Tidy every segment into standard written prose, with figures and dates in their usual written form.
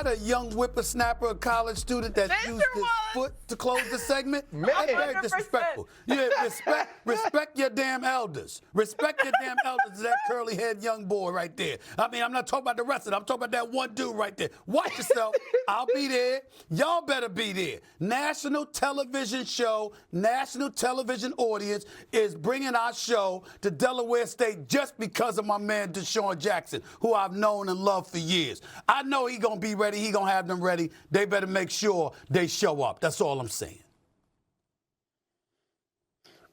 A young whippersnapper, a college student that used his foot to close the segment. Man. That's very disrespectful. Yeah, respect your damn elders. Respect your damn elders to that curly-haired young boy right there. I mean, I'm not talking about the rest of them. I'm talking about that one dude right there. Watch yourself. I'll be there. Y'all better be there. National television show, national television audience is bringing our show to Delaware State just because of my man Deshaun Jackson, who I've known and loved for years. I know he gonna be ready. He gonna have them ready. They better make sure they show up. That's all I'm saying.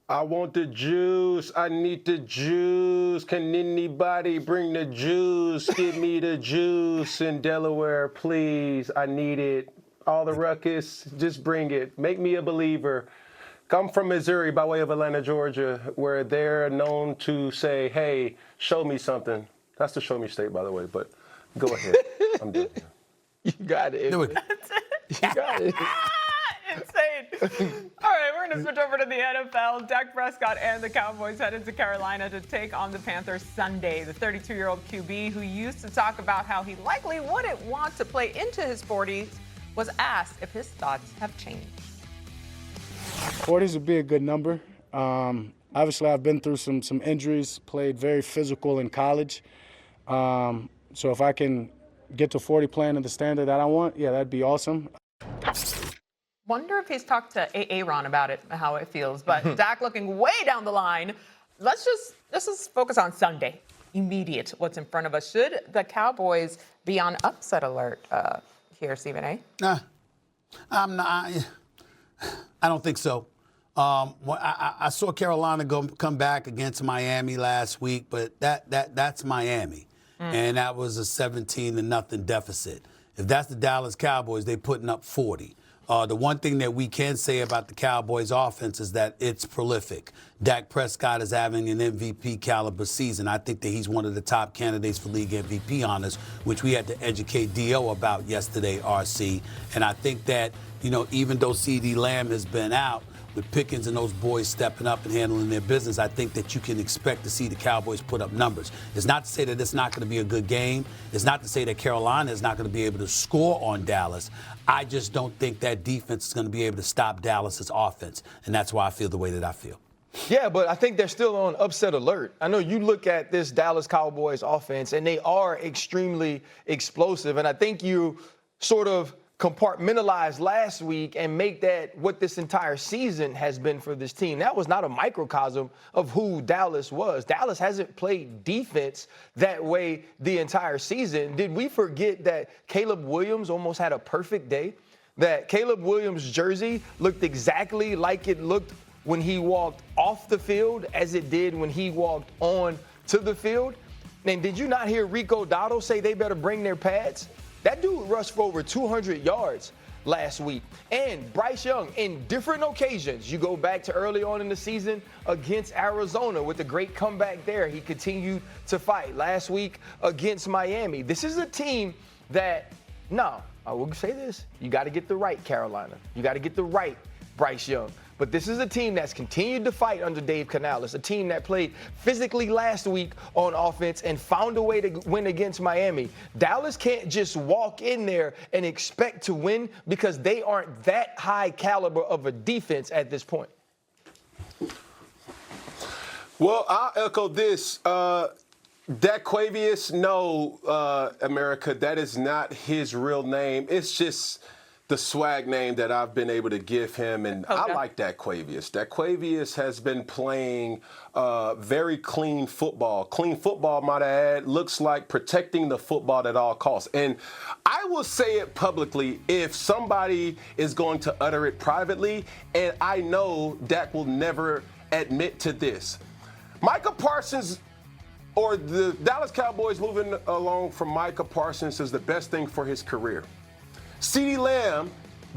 I want the juice. I need the juice. Can anybody bring the juice? Give me the juice in Delaware, please. I need it. All the ruckus, just bring it. Make me a believer. I'm from Missouri by way of Atlanta, Georgia, where they're known to say, hey, show me something. That's the show me state, by the way, but go ahead. I'm done here. You got it. Do it. You got it. Insane. All right, we're going to switch over to the NFL. Dak Prescott and the Cowboys headed to Carolina to take on the Panthers Sunday. The 32-year-old QB, who used to talk about how he likely wouldn't want to play into his 40s, was asked if his thoughts have changed. 40s would be a good number. Obviously, I've been through some injuries, played very physical in college. So if I can get to 40 playing at the standard that I want, yeah, that'd be awesome. Wonder if he's talked to Aaron about it, how it feels. But Dak looking way down the line. Let's just focus on Sunday. Immediate, what's in front of us. Should the Cowboys be on upset alert here, Stephen A? I'm not. I don't think so. I saw Carolina come back against Miami last week, but that's Miami. And that was a 17-0 deficit. If that's the Dallas Cowboys, they're putting up 40. The one thing that we can say about the Cowboys offense is that it's prolific. Dak Prescott is having an MVP caliber season. I think that he's one of the top candidates for league MVP honors, which we had to educate D.O. about yesterday, RC. And I think that, even though C.D. Lamb has been out, with Pickens and those boys stepping up and handling their business, I think that you can expect to see the Cowboys put up numbers. It's not to say that it's not going to be a good game. It's not to say that Carolina is not going to be able to score on Dallas. I just don't think that defense is going to be able to stop Dallas's offense, and that's why I feel the way that I feel. Yeah, but I think they're still on upset alert. I know you look at this Dallas Cowboys offense, and they are extremely explosive, and I think you sort of compartmentalize last week and make that what this entire season has been for this team. That was not a microcosm of who Dallas was. Dallas hasn't played defense that way the entire season. Did we forget that Caleb Williams almost had a perfect day? That Caleb Williams' jersey looked exactly like it looked when he walked off the field as it did when he walked on to the field? And did you not hear Rico Dotto say they better bring their pads? That dude rushed for over 200 yards last week. And Bryce Young, in different occasions, you go back to early on in the season against Arizona with a great comeback there. He continued to fight last week against Miami. This is a team that, I will say this, you got to get the right Carolina. You got to get the right Bryce Young. But this is a team that's continued to fight under Dave Canales, a team that played physically last week on offense and found a way to win against Miami. Dallas can't just walk in there and expect to win because they aren't that high caliber of a defense at this point. Well, I'll echo this. Daquavius, no, America, that is not his real name. It's just the swag name that I've been able to give him, and I like Daquavius. Daquavius has been playing very clean football. Clean football, might I add, looks like protecting the football at all costs. And I will say it publicly if somebody is going to utter it privately, and I know Dak will never admit to this. Micah Parsons, or the Dallas Cowboys moving along from Micah Parsons, is the best thing for his career. CeeDee Lamb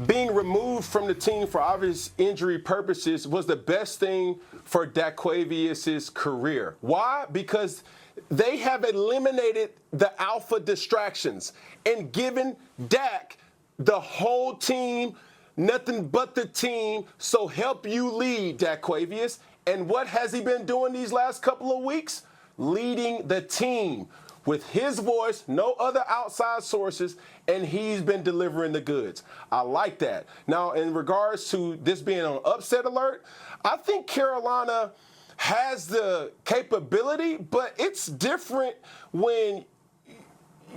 being removed from the team for obvious injury purposes was the best thing for Daquavius' career. Why? Because they have eliminated the alpha distractions and given Dak the whole team, nothing but the team, so help you lead, Daquavius. And what has he been doing these last couple of weeks? Leading the team. with his voice, no other outside sources, and he's been delivering the goods. I like that. Now, in regards to this being on upset alert, I think Carolina has the capability, but it's different when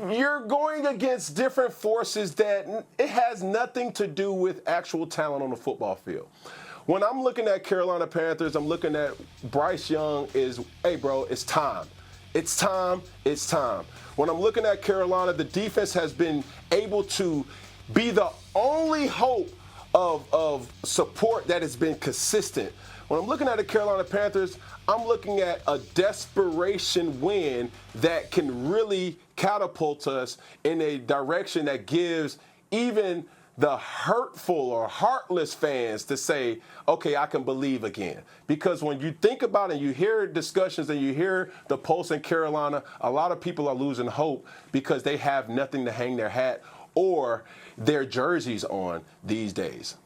you're going against different forces that it has nothing to do with actual talent on the football field. When I'm looking at Carolina Panthers, I'm looking at Bryce Young hey, bro, it's time. It's time. It's time. When I'm looking at Carolina, the defense has been able to be the only hope of support that has been consistent. When I'm looking at the Carolina Panthers, I'm looking at a desperation win that can really catapult us in a direction that gives even the hurtful or heartless fans to say, okay, I can believe again. Because when you think about it and you hear discussions and you hear the pulse in Carolina, a lot of people are losing hope because they have nothing to hang their hat or their jerseys on these days.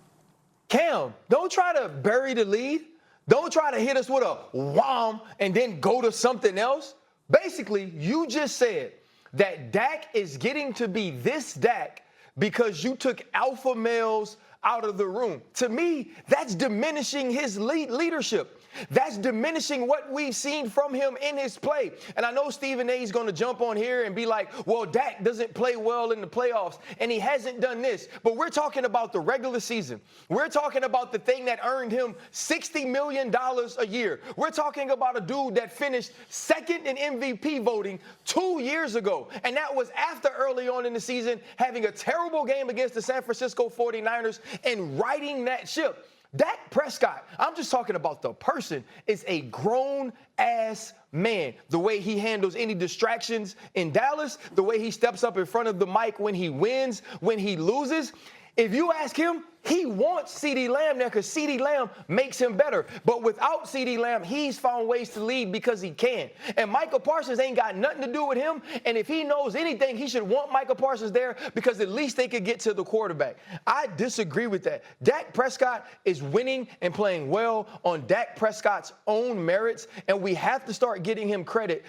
Cam, don't try to bury the lead. Don't try to hit us with a wham and then go to something else. Basically, you just said that Dak is getting to be this Dak because you took alpha males out of the room. To me, that's diminishing his leadership. That's diminishing what we've seen from him in his play. And I know Stephen A is going to jump on here and be like, well, Dak doesn't play well in the playoffs, and he hasn't done this. But we're talking about the regular season. We're talking about the thing that earned him $60 million a year. We're talking about a dude that finished second in MVP voting 2 years ago. And that was after early on in the season having a terrible game against the San Francisco 49ers and riding that ship. Dak Prescott, I'm just talking about the person, is a grown-ass man. The way he handles any distractions in Dallas, the way he steps up in front of the mic when he wins, when he loses. If you ask him, he wants CeeDee Lamb there because CeeDee Lamb makes him better. But without CeeDee Lamb, he's found ways to lead because he can. And Micah Parsons ain't got nothing to do with him. And if he knows anything, he should want Micah Parsons there because at least they could get to the quarterback. I disagree with that. Dak Prescott is winning and playing well on Dak Prescott's own merits. And we have to start giving him credit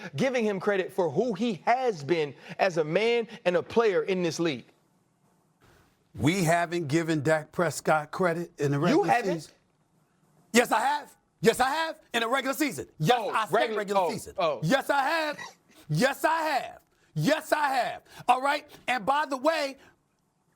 for who he has been as a man and a player in this league. We haven't given Dak Prescott credit in the regular season. You haven't? Yes, I have. Yes, I have in the regular season. Yes, I said regular season. Yes, I have. Yes, I have. Yes, I have. All right? And by the way,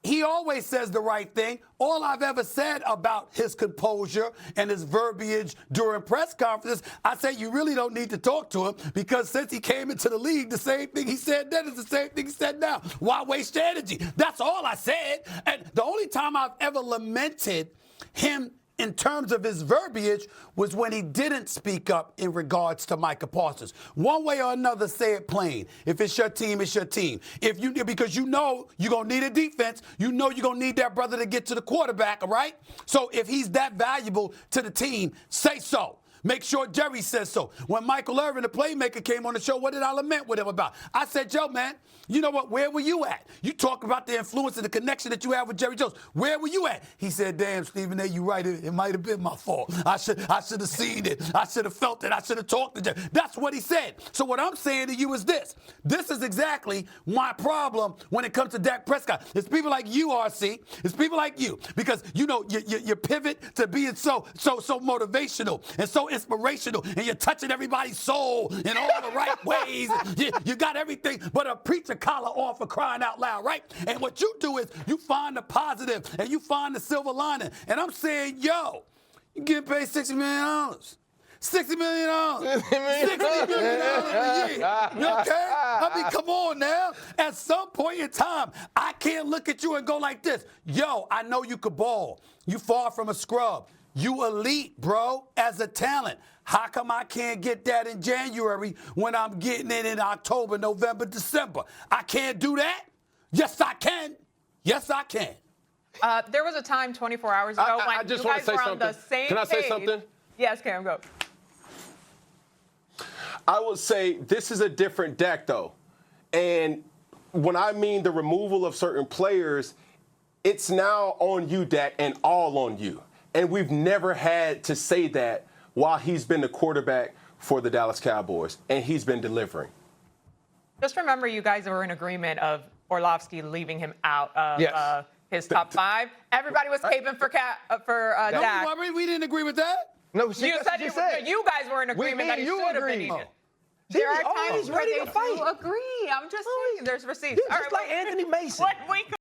he always says the right thing. All I've ever said about his composure and his verbiage during press conferences, I say you really don't need to talk to him because since he came into the league, the same thing he said then is the same thing he said now. Why waste your energy? That's all I said. And the only time I've ever lamented him in terms of his verbiage was when he didn't speak up in regards to Micah Parsons. One way or another, say it plain. If it's your team, it's your team. Because you know you're going to need a defense. You know you're going to need that brother to get to the quarterback, all right? So if he's that valuable to the team, say so. Make sure Jerry says so. When Michael Irvin, the playmaker, came on the show, what did I lament with him about? I said, Joe, man, you know what? Where were you at? You talk about the influence and the connection that you have with Jerry Jones. Where were you at? He said, damn, Stephen A., you right. It might have been my fault. I should have seen it. I should have felt it. I should have talked to Jerry. That's what he said. So what I'm saying to you is this. This is exactly my problem when it comes to Dak Prescott. It's people like you, RC. It's people like you. Because, you know, you pivot to being so motivational and so inspirational, and you're touching everybody's soul in all the right ways. You got everything but a preacher collar on for crying out loud, right? And what you do is you find the positive and you find the silver lining. And I'm saying, yo, you getting paid $60 million. $60 million. $60 million a year. You okay? I mean, come on now. At some point in time, I can't look at you and go like this. Yo, I know you could ball. You far from a scrub. You elite, bro, as a talent. How come I can't get that in January when I'm getting it in October, November, December? I can't do that? Yes, I can. Yes, I can. There was a time 24 hours ago when I just you want guys to say were on something. the same Can I say page. something? Yes, Cam, go. I would say this is a different Dak, though. And when I mean the removal of certain players, it's now on you, Dak, and all on you. And we've never had to say that while he's been the quarterback for the Dallas Cowboys, and he's been delivering. Just remember, you guys were in agreement of Orlovsky leaving him out of his top 5. Everybody was caping for Dak. We didn't agree with that. No, You said you guys were in agreement that he should have been eaten. There are times where ready they to fight. do agree. I'm just saying, there's receipts. Just like Anthony Mason. What we